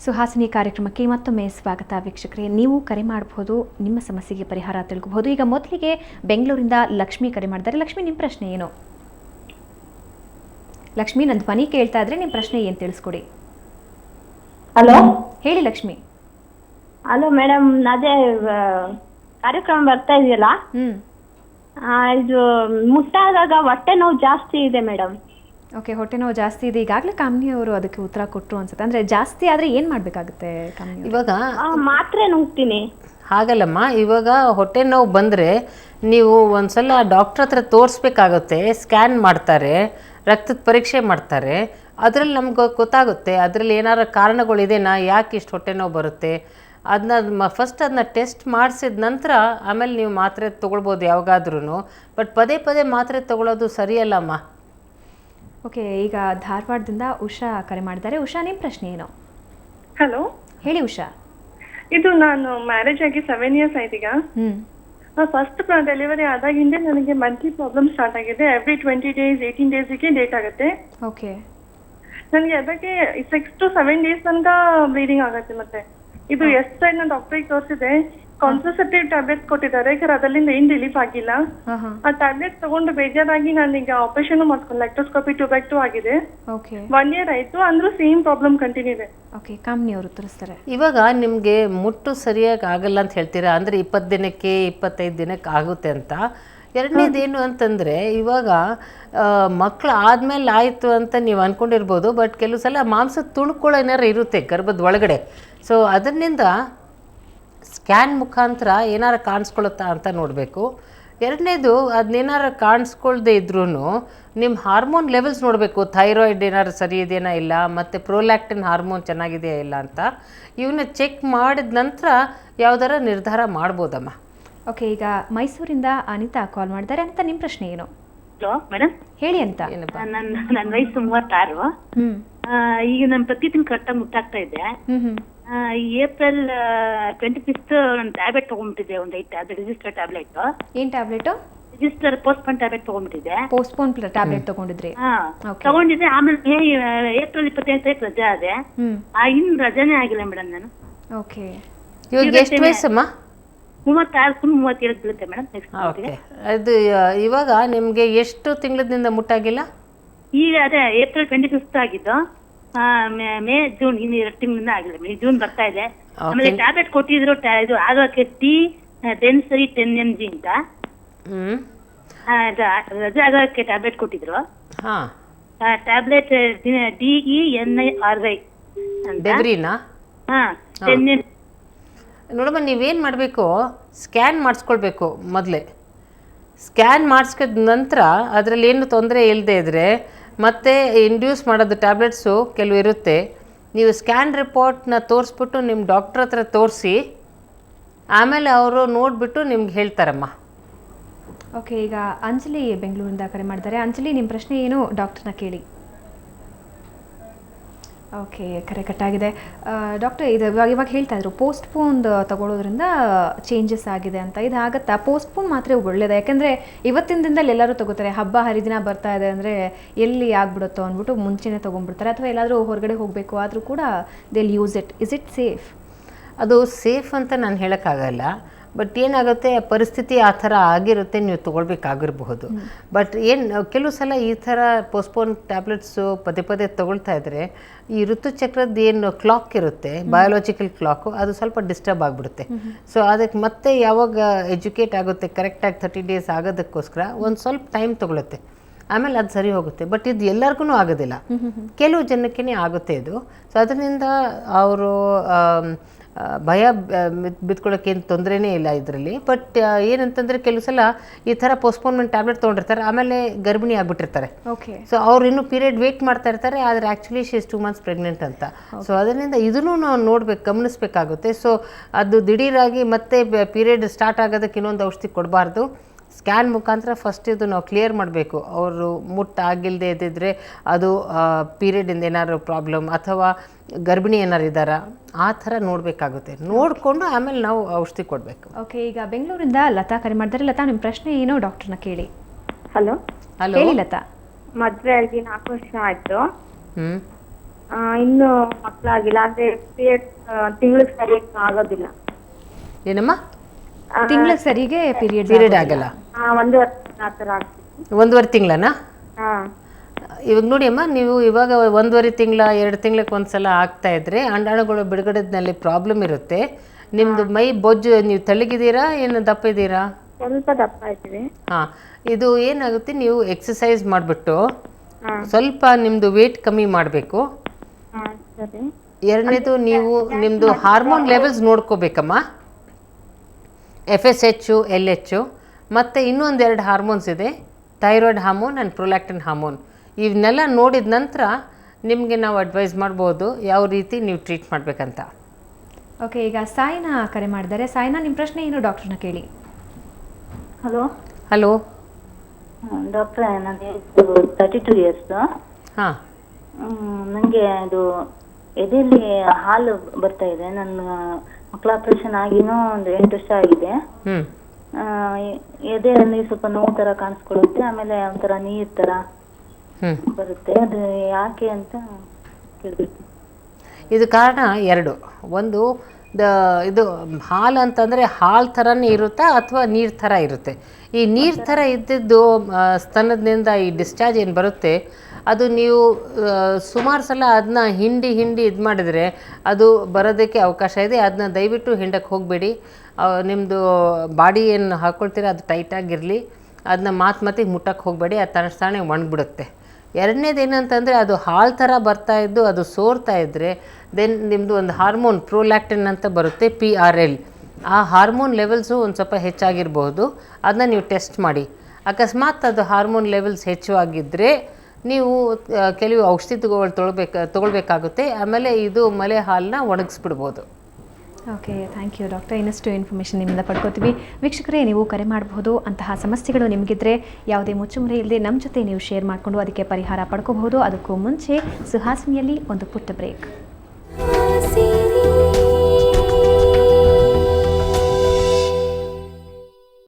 ಸುಹಾಸಿನಿ ಕಾರ್ಯಕ್ರಮಕ್ಕೆ ಮತ್ತೊಮ್ಮೆ ಸ್ವಾಗತ ವೀಕ್ಷಕರೇ. ನೀವು ಕರೆ ಮಾಡಬಹುದು, ನಿಮ್ಮ ಸಮಸ್ಯೆಗೆ ಪರಿಹಾರ ತಿಳ್ಕೋಬಹುದು. ಈಗ ಮೊದಲಿಗೆ ಬೆಂಗಳೂರಿಂದ ಲಕ್ಷ್ಮಿ ಕರೆ ಮಾಡಿದ್ದಾರೆ. ಲಕ್ಷ್ಮಿ, ನಿಮ್ಮ ಪ್ರಶ್ನೆ ಏನು? ಲಕ್ಷ್ಮಿ, ನನ್ನ ಧ್ವನಿ ಕೇಳ್ತಾ ಇದ್ರೆ ನಿಮ್ಮ ಪ್ರಶ್ನೆ ಏನು ತಿಳಿಸ್ಕೊಡಿ. ಹಲೋ, ಹೇಳಿ ಲಕ್ಷ್ಮಿ. ಹಲೋ ಮೇಡಮ್, ಅದೇ ಕಾರ್ಯಕ್ರಮ ಬರ್ತಾ ಇದೆಯಲ್ಲ, ಇದು ಮುಟ್ಟಾದಾಗ ಹೊಟ್ಟೆ ನೋವು ಜಾಸ್ತಿ ಇದೆ ಮೇಡಮ್. ಓಕೆ, ಹೊಟ್ಟೆ ನೋವು ಜಾಸ್ತಿ ಇದೆ. ಈಗಾಗಲೇ ಕಾಮಿನಿ ಅವರು ಅದಕ್ಕೆ ಉತ್ತರ ಕೊಟ್ಟರು ಅನ್ಸುತ್ತೆ. ಅಂದರೆ ಜಾಸ್ತಿ ಆದರೆ ಏನು ಮಾಡಬೇಕಾಗುತ್ತೆ ಕಾಮಿನಿ? ಇವಾಗ ಮಾತ್ರೆ ನುಗ್ತೀನಿ. ಹಾಗಲ್ಲಮ್ಮ, ಇವಾಗ ಹೊಟ್ಟೆ ನೋವು ಬಂದರೆ ನೀವು ಒಂದ್ಸಲ ಡಾಕ್ಟ್ರ್ ಹತ್ರ ತೋರಿಸ್ಬೇಕಾಗುತ್ತೆ. ಸ್ಕ್ಯಾನ್ ಮಾಡ್ತಾರೆ, ರಕ್ತದ ಪರೀಕ್ಷೆ ಮಾಡ್ತಾರೆ. ಅದರಲ್ಲಿ ನಮ್ಗೆ ಗೊತ್ತಾಗುತ್ತೆ ಅದರಲ್ಲಿ ಏನಾರು ಕಾರಣಗಳಿದೆನಾ, ಯಾಕೆ ಇಷ್ಟು ಹೊಟ್ಟೆ ನೋವು ಬರುತ್ತೆ ಅದನ್ನ ಫಸ್ಟ್ ಅದನ್ನ ಟೆಸ್ಟ್ ಮಾಡಿಸಿದ ನಂತರ ಆಮೇಲೆ ನೀವು ಮಾತ್ರೆ ತೊಗೊಳ್ಬೋದು ಯಾವಾಗಾದ್ರೂ. ಬಟ್ ಪದೇ ಪದೇ ಮಾತ್ರೆ ತೊಗೊಳೋದು ಸರಿಯಲ್ಲಮ್ಮ. ಓಕೆ, ಈಗ ಧಾರವಾಡದಿಂದ ಉಷಾ ಕರೆ ಮಾಡಿದ್ದಾರೆ. ಉಷಾ, ನಿಮ್ಮ ಪ್ರಶ್ನೆ ಏನು? ಹಲೋ, ಹೇಳಿ ಉಷಾ. ಇದು ನಾನು ಮ್ಯಾರೇಜ್ ಆಗಿ 7 years ಆಯ್ತೀಗ. ಫಸ್ಟ್ ಡೆಲಿವರಿ ಆದಾಗಿಂದ ನನಗೆ ಮಂತ್ಲಿ ಪ್ರಾಬ್ಲಮ್ ಸ್ಟಾರ್ಟ್ ಆಗಿದೆ. ಎವ್ರಿ 20 days 18 daysಗೆ ಡೇಟ್ ಆಗುತ್ತೆ. ಓಕೆ, ನನಗೆ ಅದಕ್ಕೆ 6 to 7 days ತನಕ ಬ್ಲೀಡಿಂಗ್ ಆಗುತ್ತೆ. ಮತ್ತೆ ಇದು ಎಷ್ಟು ಸೈಡ್ ನಾನು ಡಾಕ್ಟರ್ಗೆ ತೋರಿಸಿದೆ, ಕಾನ್ಸಂಟ್ರೇಟಿವ್ ಟ್ಯಾಬ್ಲೆಟ್ಸ್ ಕೊಟ್ಟಿದ್ದಾರೆ. ಅದರಿಂದ ಏನ್ ರಿಲೀಫ್ ಆಗಿಲ್ಲ. ಆ ಟ್ಯಾಬ್ಲೆಟ್ ತಗೊಂಡು ಬೇಜಾರಾಗಿ ನಾನೀಗ ಆಪರೇಷನ್ ಮಾಡ್ಕೊಂಡು ಲ್ಯಾಕ್ಟೋಸ್ಕೋಪಿ ಟ್ಯೂಬೆಕ್ಟು ಆಗಿದೆ. 1 year ಆಯ್ತು, ಅಂದ್ರೂ ಸೇಮ್ ಪ್ರಾಬ್ಲಮ್ ಕಂಟಿನ್ಯೂ ಇದೆ. ಓಕೆ, ಕಾಮಿನಿ ಅವರು ಉತ್ತರಿಸ್ತಾರೆ. ಇವಾಗ ನಿಮಗೆ ಮುಟ್ಟು ಸರಿಯಾಗಿ ಆಗಲ್ಲ ಅಂತ ಹೇಳ್ತೀರಾ, ಅಂದರೆ 20 ದಿನಕ್ಕೆ 25 ದಿನಕ್ಕೆ ಆಗುತ್ತೆ ಅಂತ. ಎರಡನೇದೇನು ಅಂತಂದರೆ, ಇವಾಗ ಮಕ್ಕಳು ಆದಮೇಲೆ ಆಯಿತು ಅಂತ ನೀವು ಅಂದ್ಕೊಂಡಿರ್ಬೋದು, ಬಟ್ ಕೆಲವು ಸಲ ಮಾಂಸದ ತುಣುಕುಗಳು ಏನಾರು ಇರುತ್ತೆ ಗರ್ಭದ ಒಳಗಡೆ. ಸೊ ಅದರಿಂದ ಸ್ಕ್ಯಾನ್ ಮುಖಾಂತರ ಏನಾರು ಕಾಣಿಸ್ಕೊಳುತ್ತಾ ಅಂತ ನೋಡಬೇಕು. ಎರಡನೇದು, ಅದನ್ನೇನಾರು ಕಾಣಿಸ್ಕೊಳ್ದೆ ಇದ್ರೂ ನಿಮ್ಮ ಹಾರ್ಮೋನ್ ಲೆವೆಲ್ಸ್ ನೋಡಬೇಕು. ಥೈರಾಯ್ಡ್ ಏನಾರು ಸರಿ ಇದೆಯಾ ಇಲ್ಲ, ಮತ್ತು ಪ್ರೋಲ್ಯಾಕ್ಟಿನ್ ಹಾರ್ಮೋನ್ ಚೆನ್ನಾಗಿದೆಯಾ ಇಲ್ಲ ಅಂತ ಇವನ್ನ ಚೆಕ್ ಮಾಡಿದ ನಂತರ ಯಾವ್ದಾರ ನಿರ್ಧಾರ ಮಾಡ್ಬೋದಮ್ಮ. ಓಕೆ, ಈಗ ಮೈಸೂರಿಂದ ಅನಿತಾ ಕಾಲ್ ಮಾಡಿದ್ದಾರೆ. ಅಂತ ನಿಮ್ಮ ಪ್ರಶ್ನೆ ಏನು? ಹಲೋ ಮೇಡಮ್, ಹೇಳಿ ಅಂತ. ನನ್ನ ವಯಸ್ಸು 36. ಈಗ ನಾನು ಪ್ರತಿದಿನ ಕರೆಕ್ಟಾಗಿ ಮುಟ್ಟಾಗ್ತಾ ಇದೆ. ಏಪ್ರಿಲ್ 25th ನಾನು ಟ್ಯಾಬ್ಲೆಟ್ ತಗೊಂಡ್ಬಿಟ್ಟಿದ್ದೆ, ಒಂದು 8 ಟ್ಯಾಬ್ಲೆಟ್, ರಿಜಿಸ್ಟರ್ ಟ್ಯಾಬ್ಲೆಟ್. ಏನ್ ಟ್ಯಾಬ್ಲೆಟ್? ರಿಜಿಸ್ಟರ್ ಪೋಸ್ಟ್ಪೋನ್ ಟ್ಯಾಬ್ಲೆಟ್ ತಗೊಂಡ್ಬಿಟ್ಟಿದ್ದೆ. ಪೋಸ್ಟ್ಪೋನ್ ಟ್ಯಾಬ್ಲೆಟ್ ತಗೊಂಡಿದ್ರಿ? ತಗೊಂಡಿದ್ದೆ. ಆಮೇಲೆ ಏಪ್ರಿಲ್ 25 ರಜಾ ಅದೇ, ಇನ್ನು ರಜಾನೇ ಆಗಿಲ್ಲ ಮೇಡಮ್ ನಾನು. ಓಕೆ, ಇವಾಗ ಎಷ್ಟು ವಯಸ್ಸಮ್ಮ? 36 37 ಬೀಳುತ್ತೆ ಮೇಡಮ್. ಓಕೆ, ಅದು ಇವಾಗ ನಿಮಗೆ ಎಷ್ಟು ತಿಂಗಳದಿಂದ ಮುಟ್ಟಾಗಿಲ್ಲ? ಈಗ ಅದೇ ಏಪ್ರಿಲ್ 25th ಆಗಿದ್ದು, ಮೇ ಜೂನ್ ಇನ್ನು 2 ತಿಂಗಳಿಂದ ಆಗಿಲ್ಲ. ಜೂನ್ ಬರ್ತಾ ಇದೆ. ಆಮೇಲೆ ಟ್ಯಾಬ್ಲೆಟ್ ಕೊಟ್ಟಿದ್ರು, ಇದು ಆಗೋಕೆ ಡೆನ್ಸರಿ 10 mg ಅಂತ ರಜೆ ಆಗೋಕೆ ಟ್ಯಾಬ್ಲೆಟ್ ಕೊಟ್ಟಿದ್ರು. Tablet DENIRI ಬೆವರಿನಾ? 10 mg. ನೋಡಮ್ಮ, ನೀವೇನು ಮಾಡಬೇಕು, ಸ್ಕ್ಯಾನ್ ಮಾಡಿಸ್ಕೊಳ್ಬೇಕು ಮೊದಲೇ. ಸ್ಕ್ಯಾನ್ ಮಾಡಿಸ್ಕೊಂಡ ನಂತರ ಅದರಲ್ಲಿ ಏನು ತೊಂದರೆ ಇಲ್ಲದೆ ಇದ್ದರೆ ಮತ್ತೆ ಇಂಡ್ಯೂಸ್ ಮಾಡೋದು ಟ್ಯಾಬ್ಲೆಟ್ಸು ಕೆಲವು ಇರುತ್ತೆ. ನೀವು ಸ್ಕ್ಯಾನ್ ರಿಪೋರ್ಟ್ನ ತೋರಿಸ್ಬಿಟ್ಟು ನಿಮ್ಮ ಡಾಕ್ಟ್ರ್ ಹತ್ರ ತೋರಿಸಿ, ಆಮೇಲೆ ಅವರು ನೋಡಿಬಿಟ್ಟು ನಿಮ್ಗೆ ಹೇಳ್ತಾರಮ್ಮ. ಓಕೆ, ಈಗ ಅಂಜಲಿ ಬೆಂಗಳೂರಿಂದ ಕರೆ ಮಾಡಿದ್ದಾರೆ. ಅಂಜಲಿ, ನಿಮ್ಮ ಪ್ರಶ್ನೆ ಏನು? ಡಾಕ್ಟ್ರನ್ನ ಕೇಳಿ. ಓಕೆ, ಕರೆ ಕಟ್ಟಾಗಿದೆ. ಡಾಕ್ಟರ್, ಇದು ಇವಾಗ ಹೇಳ್ತಾ ಇದ್ರು ಪೋಸ್ಟ್ಪೋನ್ ತಗೊಳ್ಳೋದ್ರಿಂದ ಚೇಂಜಸ್ ಆಗಿದೆ ಅಂತ. ಇದು ಆಗುತ್ತಾ? ಪೋಸ್ಟ್ಪೋನ್ ಮಾತ್ರ ಒಳ್ಳೇದು, ಯಾಕೆಂದರೆ ಇವತ್ತಿನ ದಿನದಲ್ಲಿ ಎಲ್ಲರೂ ತಗೋತಾರೆ. ಹಬ್ಬ ಹರಿದಿನ ಬರ್ತಾ ಇದೆ ಅಂದರೆ ಎಲ್ಲಿ ಆಗ್ಬಿಡುತ್ತೋ ಅಂದ್ಬಿಟ್ಟು ಮುಂಚೆನೇ ತೊಗೊಂಡ್ಬಿಡ್ತಾರೆ. ಅಥವಾ ಎಲ್ಲಾದರೂ ಹೊರಗಡೆ ಹೋಗಬೇಕು ಆದರೂ ಕೂಡ they use it. Is it safe? ಅದು ಸೇಫ್ ಅಂತ ನಾನು ಹೇಳೋಕ್ಕಾಗಲ್ಲ. ಬಟ್ ಏನಾಗುತ್ತೆ, ಪರಿಸ್ಥಿತಿ ಆ ಥರ ಆಗಿರುತ್ತೆ, ನೀವು ತೊಗೊಳ್ಬೇಕಾಗಿರಬಹುದು. ಬಟ್ ಕೆಲವು ಸಲ ಈ ಥರ ಪೋಸ್ಟ್ಪೋನ್ ಟ್ಯಾಬ್ಲೆಟ್ಸು ಪದೇ ಪದೇ ತೊಗೊಳ್ತಾ ಇದ್ದರೆ ಈ ಋತುಚಕ್ರದ ಏನು ಕ್ಲಾಕ್ ಇರುತ್ತೆ, ಬಯೋಲಾಜಿಕಲ್ ಕ್ಲಾಕು, ಅದು ಸ್ವಲ್ಪ ಡಿಸ್ಟರ್ಬ್ ಆಗಿಬಿಡುತ್ತೆ. ಸೊ ಅದಕ್ಕೆ ಮತ್ತೆ ಯಾವಾಗ ಎಜುಕೇಟ್ ಆಗುತ್ತೆ ಕರೆಕ್ಟಾಗಿ 30 days ಆಗೋದಕ್ಕೋಸ್ಕರ ಒಂದು ಸ್ವಲ್ಪ ಟೈಮ್ ತೊಗೊಳುತ್ತೆ. ಆಮೇಲೆ ಅದು ಸರಿ ಹೋಗುತ್ತೆ. ಬಟ್ ಇದು ಎಲ್ಲರಿಗೂ ಆಗೋದಿಲ್ಲ, ಕೆಲವು ಜನಕ್ಕೇ ಆಗುತ್ತೆ ಇದು. ಸೊ ಅದರಿಂದ ಅವರು ಭಯ ಬಿದ್ಕೊಳ್ಳೋಕ್ಕೇನು ತೊಂದರೆನೇ ಇಲ್ಲ ಇದರಲ್ಲಿ. ಬಟ್ ಏನಂತಂದರೆ ಕೆಲವು ಸಲ ಈ ಥರ ಪೋಸ್ಟ್ಪೋನ್ಮೆಂಟ್ ಟ್ಯಾಬ್ಲೆಟ್ ತೊಗೊಂಡಿರ್ತಾರೆ, ಆಮೇಲೆ ಗರ್ಭಿಣಿ ಆಗಿಬಿಟ್ಟಿರ್ತಾರೆ. ಓಕೆ, ಸೊ ಅವ್ರು ಇನ್ನೂ ಪೀರಿಯಡ್ ವೇಟ್ ಮಾಡ್ತಾ ಇರ್ತಾರೆ, ಆದರೆ actually she is 2 months pregnant ಅಂತ. ಸೊ ಅದರಿಂದ ಇದನ್ನು ನಾವು ನೋಡ್ಬೇಕು, ಗಮನಿಸಬೇಕಾಗುತ್ತೆ. ಸೊ ಅದು ದಿಢೀರಾಗಿ ಮತ್ತೆ ಪೀರಿಯಡ್ ಸ್ಟಾರ್ಟ್ ಆಗೋದಕ್ಕೆ ಇನ್ನೊಂದು ಔಷಧಿ ಕೊಡಬಾರ್ದು. ಸ್ಕ್ಯಾನ್ ಮುಖಾಂತರ ಫಸ್ಟ್ ಇದು ನಾವು ಕ್ಲಿಯರ್ ಮಾಡಬೇಕು. ಅವರು ಮುಟ್ಟಾಗಿಲ್ಲದೆ ಇದ್ದಿದ್ರೆ ಅದು ಪೀರಿಯಡಿಂದ ಏನಾದ್ರು ಪ್ರಾಬ್ಲಮ್ ಅಥವಾ ಗರ್ಭಿಣಿ ಏನಾರು ಇದ್ದಾರಾ ಆ ಥರ ನೋಡಬೇಕಾಗುತ್ತೆ. ನೋಡಿಕೊಂಡು ಆಮೇಲೆ ನಾವು ಔಷಧಿ ಕೊಡಬೇಕು. ಓಕೆ, ಈಗ ಬೆಂಗಳೂರಿಂದ ಲತಾ ಕರೆ ಮಾಡಿದ್ದಾರೆ. ಲತಾ, ನಿಮ್ಮ ಪ್ರಶ್ನೆ ಏನು? ಡಾಕ್ಟರ್ನ ಕೇಳಿ. ಹಲೋ, ಹಲೋ, ಹೇಳಿ ಲತಾ. ಮದುವೆ ಆಗಿ 4 ವರ್ಷ ಆಯ್ತು. ಇನ್ನು ಮಕ್ಕಳಾಗಿಲ್ಲ, ಅಂದ್ರೆ ಪೀರಿಯಡ್ ತಿಂಗಳಿಗೆ ಸರಿ ಆಗೋದಿಲ್ಲ. ಏನಮ್ಮ? ತಿಂಗಳಿಗೆ ಸರಿಗೆ ಪೀರಿಯಡ್ ಪೀರಿಯಡ್ ಆಗಲ್ಲ? 1 ವರ್ಷ ಆ ಥರ ಆಗ್ತದೆ. 1.5 ತಿಂಗಳನಾ? ಹಾಂ. ಇವಾಗ ನೋಡಿ ಅಮ್ಮ, ನೀವು ಇವಾಗ 1.5 ತಿಂಗಳ 2 ತಿಂಗಳಿಗೆ ಒಂದ್ಸಲ ಆಗ್ತಾ ಇದ್ರೆ ಅಂಡಾಣುಗಳು ಬಿಡುಗಡೆನಲ್ಲಿ ಪ್ರಾಬ್ಲಮ್ ಇರುತ್ತೆ. ನಿಮ್ಮದು ಮೈ ಬೊಜ್ಜು, ನೀವು ತೆಳ್ಳಗಿದ್ದೀರಾ ಏನು ದಪ್ಪ ಇದ್ದೀರಾ? ಸ್ವಲ್ಪ ದಪ್ಪ ಇದ್ದೀವಿ. ಹಾಂ, ಇದು ಏನಾಗುತ್ತೆ, ನೀವು ಎಕ್ಸಸೈಸ್ ಮಾಡಿಬಿಟ್ಟು ಸ್ವಲ್ಪ ನಿಮ್ಮದು ವೇಟ್ ಕಮ್ಮಿ ಮಾಡಬೇಕು. ಸರಿ. ಎರಡನೇದು, ನೀವು ನಿಮ್ಮದು ಹಾರ್ಮೋನ್ ಲೆವೆಲ್ಸ್ ನೋಡ್ಕೋಬೇಕಮ್ಮ. FSH, LH, ಮತ್ತು ಇನ್ನೊಂದು 2 ಹಾರ್ಮೋನ್ಸ್ ಇದೆ, thyroid hormone and prolactin hormone. ಇವನ್ನೆಲ್ಲ ನೋಡಿದ ನಂತರ ನಿಮಗೆ ನಾವು ಅಡ್ವೈಸ್ ಮಾಡ್ಬೋದು ಯಾವ ರೀತಿ ನೀವು ಟ್ರೀಟ್ ಮಾಡಬೇಕಂತ. ಓಕೆ, ಈಗ ಸಾಯಿನಾ ಕರೆ ಮಾಡಿದ್ದಾರೆ. ಸಾಯಿನಾ, ನಿಮ್ಮ ಪ್ರಶ್ನೆ ಏನು ಡಾಕ್ಟ್ರನ್ನ ಕೇಳಿ. ಹಲೋ. ಹಲೋ ಡಾಕ್ಟ್ರೆ, ನನಗೆ 32 ಇಯರ್ಸ್. ಹಾಂ. ನನಗೆ ಅದು ಎದೆಯಲ್ಲಿ ಹಾಲು ಬರ್ತಾ ಇದೆ. ನನ್ನ ಮಕ್ಕಳ ಆಪರೇಷನ್ ಆಗಿನೂ ಒಂದು 8 ವರ್ಷ ಆಗಿದೆ. ಎದೆಯಲ್ಲಿ ಸ್ವಲ್ಪ ನೋವು ಥರ ಕಾಣಿಸ್ಕೊಳ್ಳುತ್ತೆ, ಆಮೇಲೆ ಒಂಥರ ನೀರು ಥರ ಬರುತ್ತೆ. ಅದು ಯಾಕೆ ಅಂತ ಕೇಳಬೇಕು. ಇದು ಕಾರಣ 2. ಒಂದು ಇದು ಹಾಲು ಅಂತಂದರೆ ಹಾಲು ಥರನೇ ಇರುತ್ತಾ ಅಥವಾ ನೀರು ಥರ ಇರುತ್ತೆ? ಈ ನೀರು ಥರ ಇದ್ದಿದ್ದು ಸ್ತನದಿಂದ ಈ ಡಿಸ್ಚಾರ್ಜ್ ಏನು ಬರುತ್ತೆ, ಅದು ನೀವು ಸುಮಾರು ಸಲ ಅದನ್ನ ಹಿಂಡಿ ಇದು ಮಾಡಿದರೆ ಅದು ಬರೋದಕ್ಕೆ ಅವಕಾಶ ಇದೆ. ಅದನ್ನ ದಯವಿಟ್ಟು ಹಿಂಡಕ್ಕೆ ಹೋಗಬೇಡಿ. ನಿಮ್ಮದು ಬಾಡಿ ಏನು ಹಾಕ್ಕೊಳ್ತೀರ ಅದು ಟೈಟಾಗಿರಲಿ. ಅದನ್ನ ಮತ್ತೆ ಮುಟ್ಟಕ್ಕೆ ಹೋಗಬೇಡಿ, ಅದು ತಾನೇ ಒಣಗಿಬಿಡುತ್ತೆ. ಎರಡನೇದು ಏನಂತಂದರೆ, ಅದು ಹಾಲು ಥರ ಬರ್ತಾ ಇದ್ದು ಅದು ಸೋರ್ತಾ ಇದ್ದರೆ ದೆನ್ ನಿಮ್ಮದು ಒಂದು ಹಾರ್ಮೋನ್ ಪ್ರೊಲ್ಯಾಕ್ಟಿನ್ ಅಂತ ಬರುತ್ತೆ, PRL. ಆ ಹಾರ್ಮೋನ್ ಲೆವೆಲ್ಸು ಒಂದು ಸ್ವಲ್ಪ ಹೆಚ್ಚಾಗಿರ್ಬೋದು. ಅದನ್ನ ನೀವು ಟೆಸ್ಟ್ ಮಾಡಿ. ಅಕಸ್ಮಾತ್ ಅದು ಹಾರ್ಮೋನ್ ಲೆವೆಲ್ಸ್ ಹೆಚ್ಚು ಆಗಿದ್ದರೆ ನೀವು ಕೆಲವು ಔಷಧಿಗಳು ತೊಗೊಳ್ಬೇಕಾಗುತ್ತೆ. ಆಮೇಲೆ ಇದು ಮಲೆ ಹಾಲನ್ನ ಒಣಗಿಸ್ಬಿಡ್ಬೋದು. Okay, thank you doctor. ಇನ್ನಷ್ಟು ಇನ್ಫಾರ್ಮೇಷನ್ ನಿಮ್ಮಿಂದ ಪಡ್ಕೋತೀವಿ. ವೀಕ್ಷಕರೇ, ನೀವು ಕರೆ ಮಾಡಬಹುದು. ಅಂತಹ ಸಮಸ್ಯೆಗಳು ನಿಮಗಿದ್ರೆ ಯಾವುದೇ ಮುಚ್ಚುಮರೆ ಇಲ್ಲದೆ ನಮ್ಮ ಜೊತೆ ನೀವು ಶೇರ್ ಮಾಡಿಕೊಂಡು ಅದಕ್ಕೆ ಪರಿಹಾರ ಪಡ್ಕೋಬಹುದು. ಅದಕ್ಕೂ ಮುಂಚೆ ಸುಹಾಸಿನಿಯಲ್ಲಿ ಒಂದು ಪುಟ್ಟ ಬ್ರೇಕ್.